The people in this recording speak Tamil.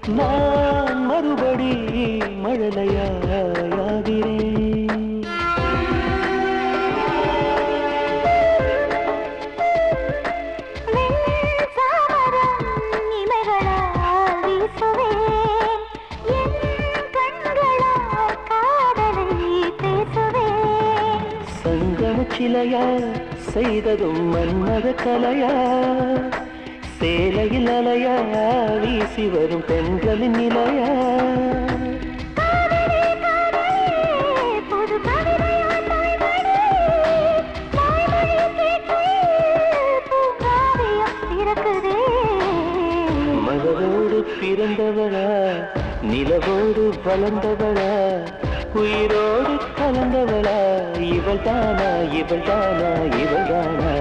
நான் மறுபடி மழலையாகிறேன். சிலையா செய்ததும் மன்மத கலையா சேலையில் அலையா வீசி வரும் பெண்களின் நிலையா மலரோடு பிறந்தவளா நிலவோடு வளர்ந்தவளா உயிரோடு கலந்தவளா இவள் தானா இவள் தானா இவள் தானா